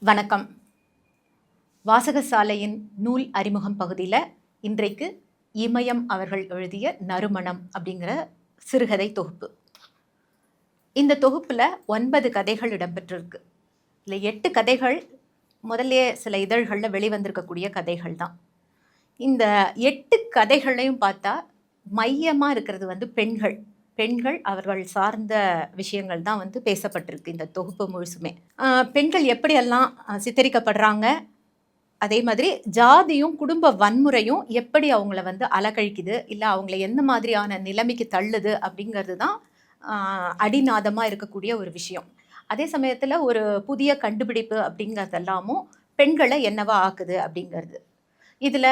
வணக்கம். வாசகசாலையின் நூல் அறிமுகம் பகுதியில் இன்றைக்கு இமயம் அவர்கள் எழுதிய நறுமணம் அப்படிங்கிற சிறுகதை தொகுப்பு. இந்த தொகுப்பில் 9 கதைகள் இடம்பெற்றிருக்கு. இல்லை 8 கதைகள் முதல்ல சில இதழ்களில் வெளிவந்திருக்கக்கூடிய கதைகள் தான். இந்த 8 கதைகளையும் பார்த்தா மையமாக இருக்கிறது பெண்கள். பெண்கள் அவர்கள் சார்ந்த விஷயங்கள் தான் பேசப்பட்டிருக்கு இந்த தொகுப்பு முழுசுமே. பெண்கள் எப்படியெல்லாம் சித்தரிக்கப்படுறாங்க, அதே மாதிரி ஜாதியும் குடும்ப வன்முறையும் எப்படி அவங்கள அலக்கழிக்குது, இல்லை அவங்கள எந்த மாதிரியான நிலைமைக்கு தள்ளுது அப்படிங்கிறது தான் அடிநாதமாக இருக்கக்கூடிய ஒரு விஷயம். அதே சமயத்தில் ஒரு புதிய கண்டுபிடிப்பு அப்படிங்கிறதெல்லாமும் பெண்களை என்னவா ஆக்குது அப்படிங்கிறது. இதில்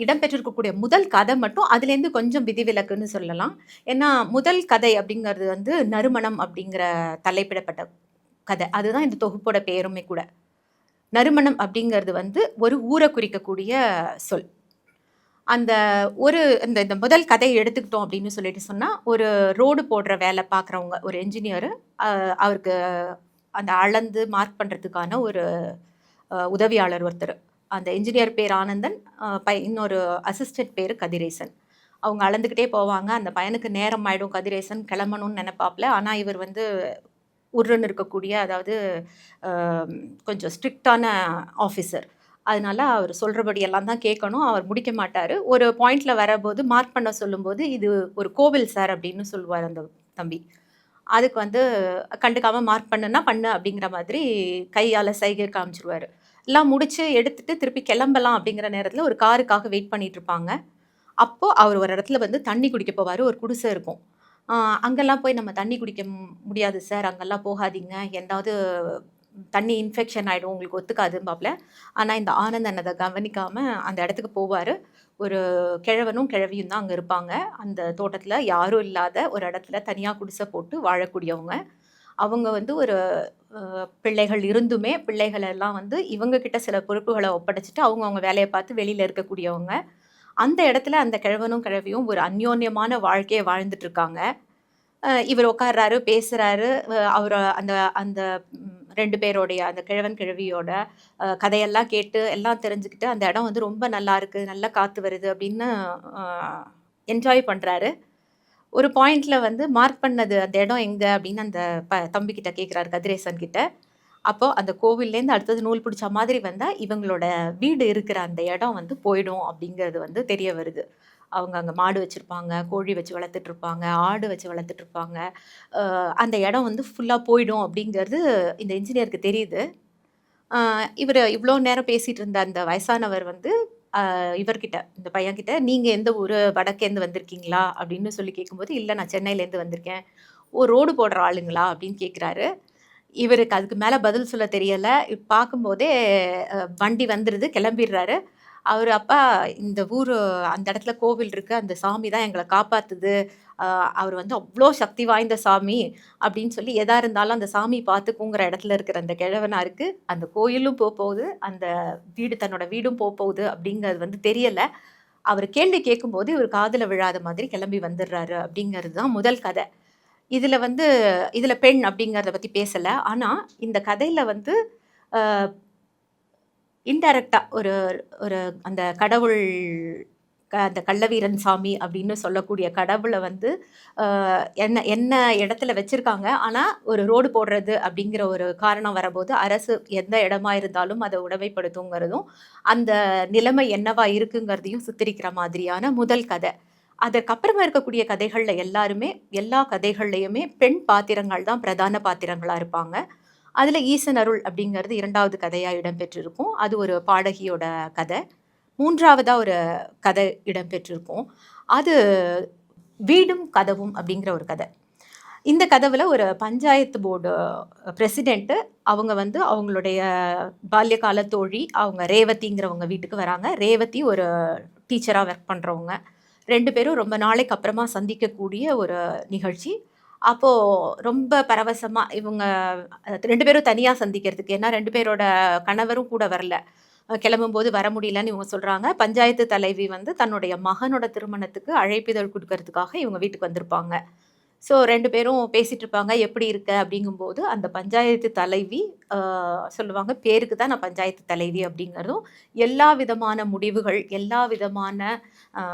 இடம்பெற்றிருக்கக்கூடிய முதல் கதை மட்டும் அதுலேருந்து கொஞ்சம் விதிவிலக்குன்னு சொல்லலாம். ஏன்னா முதல் கதை அப்படிங்கிறது நறுமணம் அப்படிங்கிற தலைப்பிடப்பட்ட கதை. அதுதான் இந்த தொகுப்போட பேருமே கூட. நறுமணம் அப்படிங்கிறது ஒரு ஊரை குறிக்கக்கூடிய சொல். அந்த இந்த முதல் கதையை எடுத்துக்கிட்டோம் அப்படின்னு சொல்லிட்டு சொன்னால், ஒரு ரோடு போடுற வேலை பார்க்குறவங்க ஒரு என்ஜினியரு, அவருக்கு அந்த அளந்து மார்க் பண்ணுறதுக்கான ஒரு உதவியாளர் ஒருத்தர். அந்த என்ஜினியர் பேர் ஆனந்தன், இன்னொரு அசிஸ்டன்ட் பேர் கதிரேசன். அவங்க அளந்துக்கிட்டே போவாங்க. அந்த பையனுக்கு நேரம் ஆகிடும், கதிரேசன் கிளம்பணும்னு நினைப்பாப்புல. ஆனால் இவர் உருன்னு இருக்கக்கூடிய, அதாவது கொஞ்சம் ஸ்ட்ரிக்டான ஆஃபீஸர். அதனால அவர் சொல்கிறபடி எல்லாம் தான் கேட்கணும். அவர் முடிக்க மாட்டார். ஒரு பாயிண்டில் வரபோது மார்க் பண்ண சொல்லும்போது, இது ஒரு கோவில் சார் அப்படின்னு சொல்லுவார் அந்த தம்பி. அதுக்கு கண்டுக்காமல் மார்க் பண்ணுன்னா பண்ணு அப்படிங்கிற மாதிரி கையால் சைகை காமிச்சிருவார். எல்லாம் முடித்து எடுத்துகிட்டு திருப்பி கிளம்பலாம் அப்படிங்கிற நேரத்தில் ஒரு காருக்காக வெயிட் பண்ணிகிட்ருப்பாங்க. அப்போது அவர் ஒரு இடத்துல தண்ணி குடிக்க போவார். ஒரு குடிசை இருக்கும். அங்கெல்லாம் போய் நம்ம தண்ணி குடிக்க முடியாது சார், அங்கெல்லாம் போகாதீங்க, எந்தாவது தண்ணி இன்ஃபெக்ஷன் ஆகிடும், உங்களுக்கு ஒத்துக்காதும்பாப்புல. ஆனால் இந்த ஆனந்தன் அதை கவனிக்காமல் அந்த இடத்துக்கு போவார். ஒரு கிழவனும் கிழவியும் தான் அங்கே இருப்பாங்க. அந்த தோட்டத்தில் யாரும் இல்லாத ஒரு இடத்துல தனியாக குடிசை போட்டு வாழக்கூடியவங்க. அவங்க ஒரு பிள்ளைகள் இருந்துமே பிள்ளைகளெல்லாம் இவங்கக்கிட்ட சில பொறுப்புகளை ஒப்படைச்சிட்டு அவங்க வேலையை பார்த்து வெளியில் இருக்கக்கூடியவங்க. அந்த இடத்துல அந்த கிழவனும் கிழவியும் ஒரு அந்யோன்யமான வாழ்க்கையை வாழ்ந்துட்டு இருக்காங்க. இவர் உட்கார்றாரு, பேசுகிறாரு. அவர் அந்த அந்த 2 பேரோடைய, அந்த கிழவன் கிழவியோட கதையெல்லாம் கேட்டு எல்லாம் தெரிஞ்சுக்கிட்டு, அந்த இடம் ரொம்ப நல்லா இருக்குது, நல்லா காற்று வருது அப்படின்னு என்ஜாய் பண்ணுறாரு. ஒரு பாயிண்டில் மார்க் பண்ணது அந்த இடம் எங்கே அப்படின்னு அந்த தம்பிக்கிட்ட கேட்குறாரு, கதிரேசன் கிட்ட. அப்போது அந்த கோவில்லேருந்து அடுத்தது நூல் பிடிச்ச மாதிரி வந்தால் இவங்களோட வீடு இருக்கிற அந்த இடம் போயிடும் அப்படிங்கிறது தெரிய வருது. அவங்க அங்கே மாடு வச்சுருப்பாங்க, கோழி வச்சு வளர்த்துட்ருப்பாங்க, ஆடு வச்சு வளர்த்துட்ருப்பாங்க. அந்த இடம் ஃபுல்லாக போயிடும் அப்படிங்கிறது இந்த இன்ஜினியருக்கு தெரியுது. இவர் இவ்வளோ நேரம் பேசிகிட்டு இருந்த அந்த வயசானவர் இவர்கிட்ட, இந்த பையன்கிட்ட, நீங்கள் எந்த ஊர், வடக்கேருந்து வந்திருக்கீங்களா அப்படின்னு சொல்லி கேட்கும்போது, இல்லை நான் சென்னையிலேருந்து வந்திருக்கேன். ஓ, ரோடு போடுற ஆளுங்களா அப்படின்னு கேட்குறாரு. இவருக்கு அதுக்கு மேலே பதில் சொல்ல தெரியலை. பார்க்கும்போதே வண்டி வந்துடுது, கிளம்பிடுறாரு. அவர், அப்பா இந்த ஊர், அந்த இடத்துல கோவில் இருக்குது, அந்த சாமி தான் எங்களை காப்பாற்றுது, அவர் அவ்வளோ சக்தி வாய்ந்த சாமி அப்படின்னு சொல்லி, எதாக இருந்தாலும் அந்த சாமி பார்த்துக்குங்கிற இடத்துல இருக்கிற அந்த கிழவனாருக்கு அந்த கோயிலும் போகுது, அந்த வீடு, தன்னோட வீடும் போகுது அப்படிங்கிறது தெரியலை. அவர் கேள்வி கேட்கும்போது இவர் காதில் விழாத மாதிரி கிளம்பி வந்துடுறாரு அப்படிங்கிறது தான் முதல் கதை. இதில் பெண் அப்படிங்கிறத பற்றி பேசலை. ஆனால் இந்த கதையில் இன்டைரக்டாக ஒரு ஒரு அந்த கடவுள், அந்த கள்ளவீரன் சாமி அப்படின்னு சொல்லக்கூடிய கடவுளை என்ன என்ன இடத்துல வச்சுருக்காங்க. ஆனால் ஒரு ரோடு போடுறது அப்படிங்கிற ஒரு காரணம் வரபோது அரசு எந்த இடமா இருந்தாலும் அதை உடைமைப்படுத்துங்கிறதும், அந்த நிலைமை என்னவா இருக்குங்கிறதையும் சித்தரிக்கிற மாதிரியான முதல் கதை. அதற்கப்புறமா இருக்கக்கூடிய கதைகளில் எல்லா கதைகள்லையுமே பெண் பாத்திரங்கள் தான் பிரதான பாத்திரங்களாக இருப்பாங்க. அதில் ஈசன் அருள் அப்படிங்கிறது 2வது கதையாக இடம்பெற்றிருக்கும். அது ஒரு பாடகியோட கதை. 3வதாக ஒரு கதை இடம்பெற்றிருக்கும். அது வீடும் கதவும் அப்படிங்கிற ஒரு கதை. இந்த கதவில் ஒரு பஞ்சாயத்து போர்டு பிரசிடெண்ட்டு, அவங்க அவங்களுடைய பால்யகால தோழி, அவங்க ரேவதிங்கிறவங்க வீட்டுக்கு வராங்க. ரேவதி ஒரு டீச்சராக ஒர்க் பண்ணுறவங்க. 2 பேரும் ரொம்ப நாளைக்கு அப்புறமா சந்திக்கக்கூடிய ஒரு நிகழ்ச்சி. அப்போது ரொம்ப பரவசமாக இவங்க 2 பேரும் தனியாக சந்திக்கிறதுக்கு, ஏன்னா 2 பேரோட கணவரும் கூட வரல, கிளம்பும்போது வர முடியலன்னு இவங்க சொல்கிறாங்க. பஞ்சாயத்து தலைவி தன்னுடைய மகனோட திருமணத்துக்கு அழைப்பிதழ் கொடுக்கறதுக்காக இவங்க வீட்டுக்கு வந்திருப்பாங்க. ஸோ 2 பேரும் பேசிட்டு இருப்பாங்க. "எப்படி இருக்க?" அப்படிங்கும்போது, அந்த பஞ்சாயத்து தலைவி அ சொல்லுவாங்க, "பேருக்கு தான் நான் பஞ்சாயத்து தலைவி" அப்படிங்கிறதும், எல்லா விதமான முடிவுகள், எல்லா விதமான அ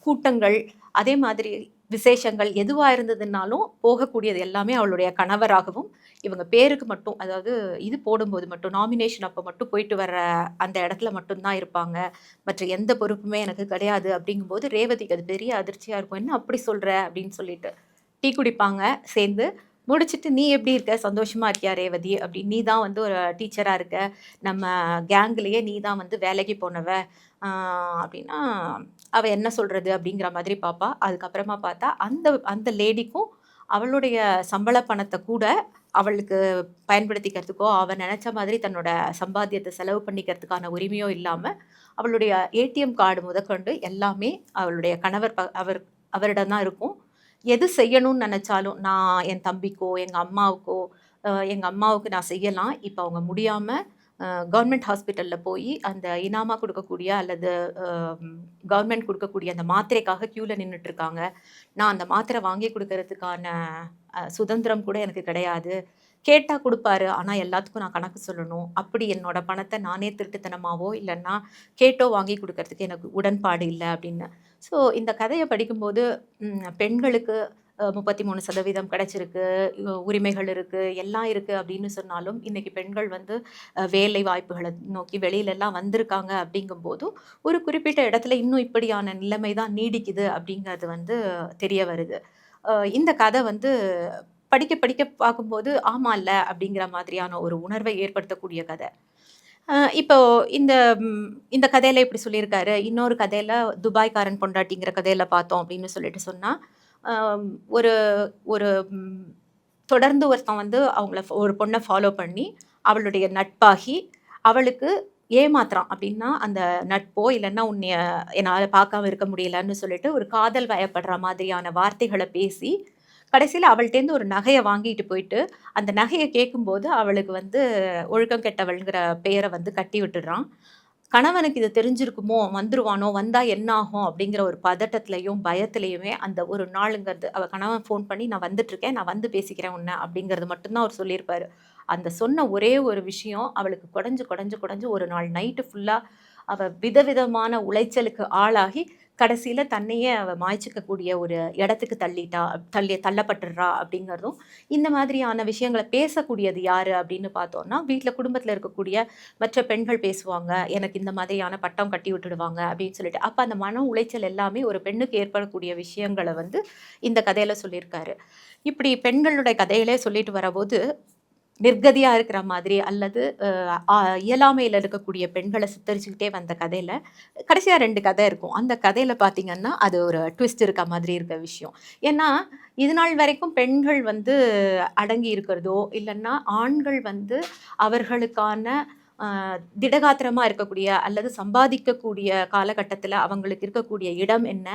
கூட்டங்கள், அதே மாதிரி விசேஷங்கள் எதுவா இருந்ததுன்னாலும், போகக்கூடியது எல்லாமே அவளுடைய கணவராகவும், இவங்க பேருக்கு மட்டும் அதாவது இது போடும்போது மட்டும், நாமினேஷன் அப்ப மட்டும் போயிட்டு வர்ற அந்த இடத்துல மட்டும் தான் இருப்பாங்க. மற்ற எந்த பொறுப்புமே எனக்கு கிடையாது அப்படிங்கும்போது, ரேவதிக்கு அது பெரிய அதிர்ச்சியா இருக்கும். "என்ன அப்படி சொல்ற?" அப்படின்னு சொல்லிட்டு. டீ குடிப்பாங்க சேர்ந்து. முடிச்சுட்டு, "நீ எப்படி இருக்க? சந்தோஷமா இருக்கியா ரேவதி?" அப்படின்னு. "நீ தான் வந்து ஒரு டீச்சரா இருக்க. நம்ம கேங்லேயே நீ தான் வந்து வேலைக்கு போனவ." ஆ அப்படின்னா, அவ என்ன சொல்றது? அப்படிங்கிற மாதிரி பார்ப்பா. அதுக்கப்புறமா பார்த்தா, அந்த அந்த லேடிக்கும் அவளுடைய சம்பள பணத்த கூட அவளுக்கு பயன்படுத்திக்கிறதுக்கோ, அவ நெனச்ச மாதிரி தன்னோட சம்பாத்தியத்த செலவு பண்ணிக்கிறதுக்கான உரிமையும் இல்லாம, அவளுடைய ஏடிஎம் கார்டு முதற்கொண்டு எல்லாமே அவளுடைய கணவர் அவரிடம் தான் இருக்கும். எது செய்யணும்னு நெனச்சாலும், நான் என் தம்பிக்கோ, எங்க அம்மாவுக்கோ, எங்க அம்மாவுக்கு நான் செய்யலாம். இப்ப அவங்க முடியாம கவர்மெண்ட் ஹாஸ்பிட்டல்ல போயி அந்த இனாமா குடுக்கக்கூடிய அல்லது அ கவர்மெண்ட் குடுக்கக்கூடிய அந்த மாத்திரைக்காக கியூல நின்னுட்டுருக்காங்க. நான் அந்த மாத்திரை வாங்கி குடுக்கறதுக்கான சுதந்திரம் கூட எனக்கு கிடையாது. கேட்டா குடுப்பாரு. ஆனா எல்லாத்துக்கும் நான் கணக்கு சொல்லணும். அப்படி என்னோட பணத்த நானே திருட்டுத்தனமாவோ, இல்லன்னா கேட்டோ வாங்கி குடுக்கறதுக்கு எனக்கு உடன்பாடு இல்ல அப்படின்னு. ஸோ இந்த கதைய படிக்கும்போது பெண்களுக்கு 33% கிடைச்சிருக்கு, உரிமைகள் இருக்கு, எல்லாம் இருக்கு அப்படின்னு சொன்னாலும், இன்னைக்கு பெண்கள் வந்து வேலை வாய்ப்புகள நோக்கி வெளியிலலாம் வந்திருக்காங்க அப்படிங்கும்போது, ஒரு குறிப்பிட்ட இடத்துல இன்னும் இப்படியான நிலைமை தான் நீடிக்குது அப்படிங்கிறது வந்து தெரிய வருது. இந்த கதை வந்து படிக்க படிக்க பார்க்கும்போது, ஆமால்ல அப்படிங்கிற மாதிரியான ஒரு உணர்வை ஏற்படுத்தக்கூடிய கதை. இப்போ இந்த இந்த கதையில இப்படி சொல்லியிருக்காரு. இன்னொரு கதையில துபாய்க்காரன் பொண்டாட்டிங்கிற கதையில பார்த்தோம் அப்படின்னு சொல்லிட்டு சொன்னா, அம் ஒரு ஒரு ம் தொடர்ந்து ஒருத்தன் வந்து அவங்கள ஒரு பொண்ண ஃபாலோ பண்ணி, அவளுடைய நட்பாகி, அவளுக்கு ஏமாத்துறான். அப்படின்னா, அந்த நட்போ இல்லன்னா உன்னைய என்னால பார்க்காம இருக்க முடியலன்னு சொல்லிட்டு ஒரு காதல் வயப்படுற மாதிரியான வார்த்தைகள பேசி, கடைசியில அவள்ட்டேருந்து ஒரு நகைய வாங்கிட்டு போயிட்டு, அந்த நகைய கேட்கும்போது அவளுக்கு வந்து ஒழுக்கம் கெட்டவள்ங்கிற பெயர வந்து கட்டி விட்டுடுறான். கணவனுக்கு இது தெரிஞ்சிருக்குமோ, வந்துருவானோ, வந்தா என்ன ஆகும்? அப்படிங்கிற ஒரு பதட்டத்திலயும், பயத்திலயுமே அந்த ஒரு நாளுங்கிறது அவ கணவன் ஃபோன் பண்ணி, "நான் வந்துட்டுருக்கேன். நான் வந்து பேசிக்கிறேன் உன்ன" அப்படிங்கிறது மட்டும் தான் அவர் சொல்லியிருப்பாரு. அந்த சொன்ன ஒரே ஒரு விஷயம் அவளுக்கு கொடைஞ்சு, கொடைஞ்சு, கொடைஞ்சு ஒரு நாள் நைட்டு ஃபுல்லா அவ விதவிதமான உளைச்சலுக்கு ஆளாகி, கடைசியில தன்னையே அவ மாய்ச்சுக்கக்கூடிய ஒரு இடத்துக்கு தள்ளப்பட்டுடுறா அப்படிங்கிறதும், இந்த மாதிரியான விஷயங்கள பேசக்கூடியது யாரு அப்படின்னு பார்த்தோம்னா, வீட்ல குடும்பத்தில இருக்கக்கூடிய மற்ற பெண்கள் பேசுவாங்க. எனக்கு இந்த மாதிரியான பட்டம் கட்டி விட்டுடுவாங்க அப்படின்னு சொல்லிட்டு. அப்ப அந்த மன உளைச்சல் எல்லாமே ஒரு பெண்ணுக்கு ஏற்படக்கூடிய விஷயங்கள வந்து இந்த கதையில சொல்லியிருக்காரு. இப்படி பெண்களுடைய கதையிலே சொல்லிட்டு வரம்போது, நிர்கதியா இருக்கிற மாதிரி அல்லது இயலாமையில இருக்கக்கூடிய பெண்கள சித்தரிச்சுக்கிட்டே வந்த கதையில, கடைசியா 2 கதை இருக்கும். அந்த கதையில பார்த்தீங்கன்னா, அது ஒரு ட்விஸ்ட் இருக்க மாதிரி இருக்க விஷயம். ஏன்னா, இதுநாள் வரைக்கும் பெண்கள் வந்து அடங்கி இருக்கிறதோ, இல்லன்னா ஆண்கள் வந்து அவர்களுக்கான அ திடகாத்திரமா இருக்கக்கூடிய அல்லது சம்பாதிக்கக்கூடிய காலகட்டத்தில அவங்களுக்கு இருக்கக்கூடிய இடம் என்ன?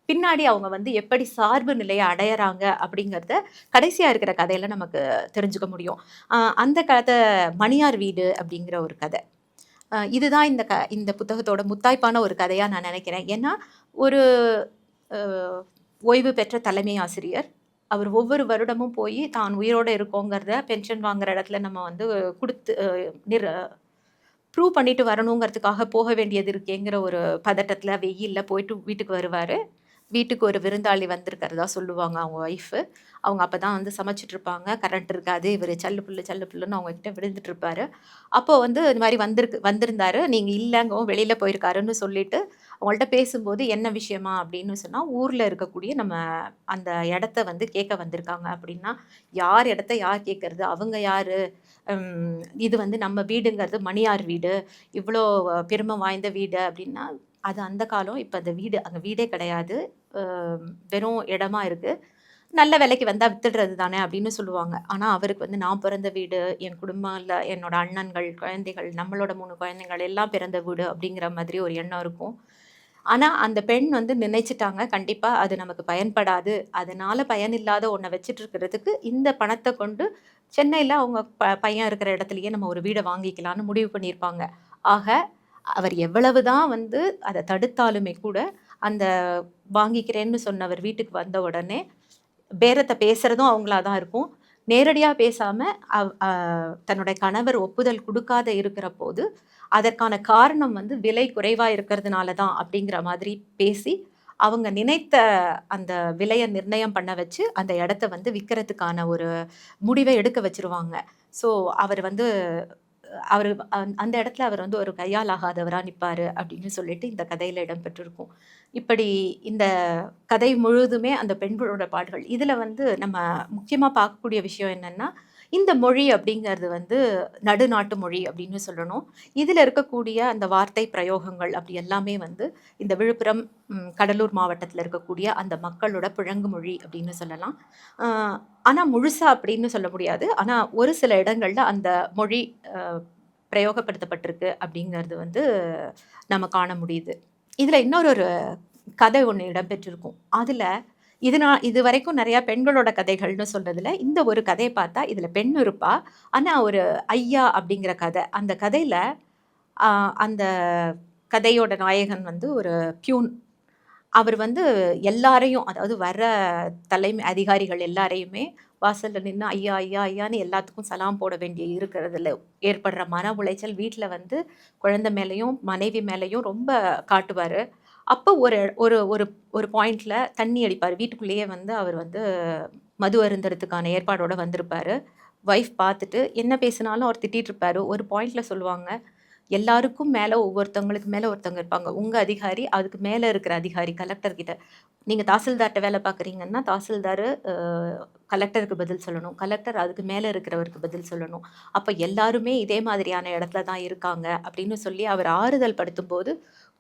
பின்னாடி அவங்க வந்து எப்படி சார்பு நிலைய அடையறாங்க? அப்படிங்கிறத கடைசியா இருக்கிற கதையில நமக்கு தெரிஞ்சுக்க முடியும். அந்த கதை "மணியார் வீடு" அப்படிங்கிற ஒரு கதை. இதுதான் இந்த புத்தகத்தோட முத்தாய்ப்பான ஒரு கதையா நான் நெனைக்கிறேன். ஏன்னா, ஒரு அ ஓய்வு பெற்ற தலைமை ஆசிரியர். அவர் ஒவ்வொரு வருடமும் போயி தான் உயிரோட இருக்கோங்கிறத பென்ஷன் வாங்குற இடத்துல நம்ம வந்து குடுத்து நிர் ப்ரூவ் பண்ணிட்டு வரணுங்கிறதுக்காக போக வேண்டியது இருக்கேங்கிற ஒரு பதட்டத்துல, வெயில்ல போயிட்டு வீட்டுக்கு வருவாரு. வீட்டுக்கு ஒரு விருந்தாளி வந்திருக்கிறதா சொல்லுவாங்க அவங்க ஒய்ஃபு. அவங்க அப்பதான் வந்து சமைச்சுட்ருப்பாங்க. கரண்ட் இருக்காது. இவரு சல்லு புல்லு, சல்லு புல்லுன்னு அவங்ககிட்ட விழுந்துட்டுருப்பாரு. அப்போ வந்து இந்த மாரி வந்திருந்தாரு. நீங்க இல்லங்கவும் வெளியில போயிருக்காருன்னு சொல்லிட்டு, அவங்கள்ட்ட பேசும்போது, "என்ன விஷயமா?" அப்படின்னு சொன்னா, "ஊர்ல இருக்கக்கூடிய நம்ம அந்த இடத்த வந்து கேட்க வந்திருக்காங்க." அப்படின்னா, "யார் இடத்த யார் கேட்கறது? அவங்க யாரு? இது வந்து நம்ம வீடுங்கிறது மணியார் வீடு. இவ்ளோ பெருமை வாய்ந்த வீடு." அப்படின்னா, அது அந்த காலம். இப்ப அந்த வீடு அங்க வீடே கிடையாது. அ வெறும் இடமா இருக்கு. நல்ல விலைக்கு வந்தா வித்துடுறது தானே அப்படின்னு சொல்லுவாங்க. ஆனா, அவருக்கு வந்து நான் பிறந்த வீடு, என் குடும்பம்ல என்னோட அண்ணன்கள், குழந்தைகள், நம்மளோட 3 குழந்தைகள் எல்லாம் பிறந்த வீடு அப்படிங்கிற மாதிரி ஒரு எண்ணம் இருக்கும். ஆனா, அந்த பெண் வந்து நினைச்சுட்டாங்க, கண்டிப்பா அது நமக்கு பயன்படாது. அதனால பயனில்லாத ஒண்ண வச்சுட்டு இருக்கிறதுக்கு, இந்த பணத்த கொண்டு சென்னையில அவங்க பையன் இருக்கிற இடத்துலயே நம்ம ஒரு வீட வாங்கிக்கலான்னு முடிவு பண்ணியிருப்பாங்க. ஆக, அவர் எவ்வளவு தான் வந்து அத தடுத்தாலுமே கூட, அந்த வாங்கிக்கிறேன்னு சொன்னவர் வீட்டுக்கு வந்த உடனே பேரத்தை பேசுகிறதும் அவங்களா தான் இருக்கும். நேரடியாக பேசாமல் தன்னுடைய கணவர் ஒப்புதல் கொடுக்காத இருக்கிற போது அதற்கான காரணம் வந்து விலை குறைவாக இருக்கிறதுனால தான் அப்படிங்கிற மாதிரி பேசி அவங்க நினைத்த அந்த விலையை நிர்ணயம் பண்ண வச்சு அந்த இடத்த வந்து விற்கிறதுக்கான ஒரு முடிவை எடுக்க வச்சிருவாங்க. ஸோ அவர் வந்து அவர் அந்த இடத்துல அவர் வந்து ஒரு கையால் ஆகாதவராக நிற்பார் அப்படின்னு சொல்லிட்டு இந்த கதையில் இடம்பெற்றிருக்கும். இப்படி இந்த கதை முழுவதுமே அந்த பெண்களோட பாடுகள். இதில் வந்து நம்ம முக்கியமாக பார்க்கக்கூடிய விஷயம் என்னென்னா, இந்த மொழி அப்படிங்கிறது வந்து நடுநாட்டு மொழி அப்படின்னு சொல்லணும். இதில் இருக்கக்கூடிய அந்த வார்த்தை பிரயோகங்கள் அப்படி எல்லாமே வந்து இந்த விழுப்புரம், கடலூர் மாவட்டத்தில் இருக்கக்கூடிய அந்த மக்களோட புழங்கு மொழி அப்படின்னு சொல்லலாம். ஆனால் முழுசா அப்படின்னு சொல்ல முடியாது. ஆனால் ஒரு சில இடங்கள்ல அந்த மொழி பிரயோகப்படுத்தப்பட்டிருக்கு அப்படிங்கிறது வந்து நம்ம காண முடியுது. இதில் இன்னொரு கதை ஒன்று இடம்பெற்றிருக்கும். அதில் இது வரைக்கும் நிறையா பெண்களோட கதைகள்னு சொல்றதுல இந்த ஒரு கதையை பார்த்தா இதில் பெண் இருப்பா. ஆனால் ஒரு ஐயா அப்படிங்கிற கதை. அந்த கதையில் அந்த கதையோட நாயகன் வந்து ஒரு பியூன். அவர் வந்து எல்லாரையும், அதாவது வர்ற தலைமை அதிகாரிகள் எல்லாரையுமே வாசல்ல நின்று ஐயா ஐயா ஐயான்னு எல்லாத்துக்கும் சலாம் போட வேண்டிய இருக்கிறதுல ஏற்படுற மன உளைச்சல் வீட்டில் வந்து குழந்தை மேலேயும் மனைவி மேலேயும் ரொம்ப காட்டுவார். அப்போ ஒரு ஒரு ஒரு ஒரு பாயிண்ட்ல தண்ணி அடிப்பார். வீட்டுக்குள்ளேயே வந்து அவர் வந்து மது அருந்துறதுக்கான ஏற்பாடோட வந்திருப்பாரு. ஒய்ஃப் பார்த்துட்டு என்ன பேசினாலும் அவர் திட்டிட்டு இருப்பாரு. ஒரு பாயிண்ட்ல சொல்லுவாங்க, எல்லாருக்கும் மேலே ஒவ்வொருத்தவங்களுக்கு மேலே ஒருத்தவங்க இருப்பாங்க. உங்கள் அதிகாரி, அதுக்கு மேலே இருக்கிற அதிகாரி கலெக்டர்கிட்ட. நீங்கள் தாசில்தார்கிட்ட வேலை பார்க்குறீங்கன்னா தாசில்தார் கலெக்டருக்கு பதில் சொல்லணும். கலெக்டர் அதுக்கு மேலே இருக்கிறவருக்கு பதில் சொல்லணும். அப்போ எல்லாருமே இதே மாதிரியான இடத்துல தான் இருக்காங்க அப்படின்னு சொல்லி அவர் ஆறுதல் படுத்தும்போது,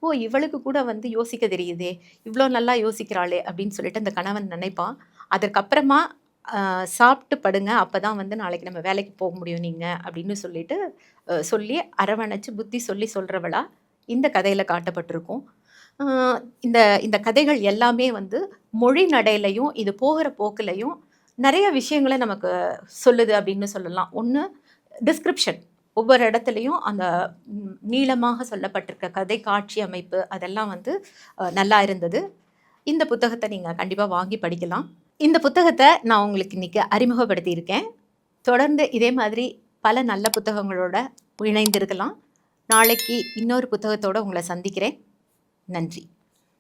ஓ இவளுக்கு கூட வந்து யோசிக்க தெரியுதே, இவ்வளோ நல்லா யோசிக்கிறாளே அப்படின்னு சொல்லிட்டு அந்த கணவன் நினைப்பான். அதற்கப்புறமா சாப்பிட்டு படுங்க, அப்போ தான் வந்து நாளைக்கு நம்ம வேலைக்கு போக முடியும் நீங்கள் அப்படின்னு சொல்லிட்டு சொல்லி அரவணைச்சு புத்தி சொல்லி சொல்கிறவளா இந்த கதையில் காட்டப்பட்டிருக்கும். இந்த இந்த கதைகள் எல்லாமே வந்து மொழி நடையிலையும் இது போகிற போக்குலையும் நிறைய விஷயங்களை நமக்கு சொல்லுது அப்படின்னு சொல்லலாம். ஒன்று டிஸ்கிரிப்ஷன். ஒவ்வொரு இடத்துலையும் அந்த நீளமாக சொல்லப்பட்டிருக்க கதை காட்சி அமைப்பு அதெல்லாம் வந்து நல்லா இருந்தது. இந்த புத்தகத்தை நீங்கள் கண்டிப்பாக வாங்கி படிக்கலாம். இந்த புத்தகத்தை நான் உங்களுக்கு இன்றைக்கி அறிமுகப்படுத்தியிருக்கேன். தொடர்ந்து இதே மாதிரி பல நல்ல புத்தகங்களோட இணைந்திருக்கலாம். நாளைக்கு இன்னொரு புத்தகத்தோடு உங்களை சந்திக்கிறேன். நன்றி.